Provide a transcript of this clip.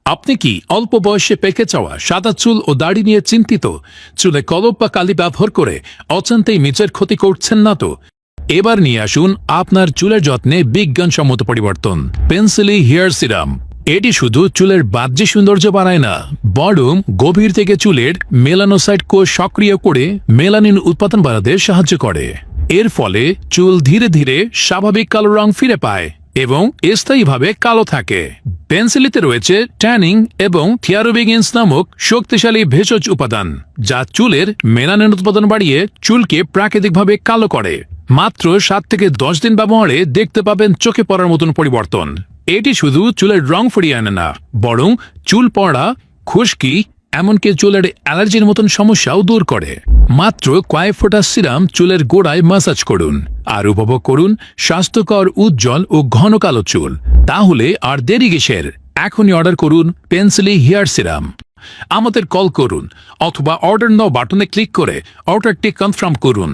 আপনি কি অল্প বয়সে পেকে যাওয়া সাদা চুল ও দাড়ি নিয়ে চিন্তিত? চুলে কলপ বা কালি ব্যবহার করে অজান্তেই নিজের ক্ষতি করছেন না তো? এবার নিয়ে আসুন আপনার চুলের যত্নে বিজ্ঞানসম্মত পরিবর্তন, পেন্সিলি হেয়ার সিরাম। এটি শুধু চুলের বাহ্যিক সৌন্দর্য বাড়ায় না, বরং গভীর থেকে চুলের মেলানোসাইট কোষ সক্রিয় করে মেলানিন উৎপাদন বাড়াতে সাহায্য করে। এর ফলে চুল ধীরে ধীরে স্বাভাবিক কালো রং ফিরে পায় এবং স্থায়ীভাবে কালো থাকে। পেন্সিলিতে রয়েছে ট্যানিং এবং থিয়ারোবিগিন্স নামক শক্তিশালী ভেষজ উপাদান, যা চুলের মেলানিন উৎপাদন বাড়িয়ে চুলকে প্রাকৃতিকভাবে কালো করে। মাত্র 7 থেকে 10 দিন ব্যবহারে দেখতে পাবেন চোখে পড়ার মতন পরিবর্তন। এটি শুধু চুলের রং ফিরিয়ে আনে না, বরং চুল পড়া, খুশকি, এমনকি চুলের অ্যালার্জির মতন সমস্যাও দূর করে। মাত্র কয়েক ফোঁটা সিরাম চুলের গোড়ায় ম্যাসাজ করুন আর উপভোগ করুন স্বাস্থ্যকর, উজ্জ্বল ও ঘন কালো চুল। তাহলে আর দেরি কিসের? এখনই অর্ডার করুন পেন্সিলি হেয়ার সিরাম। আমাদের কল করুন অথবা অর্ডার নাও বাটনে ক্লিক করে অর্ডারটি কনফার্ম করুন।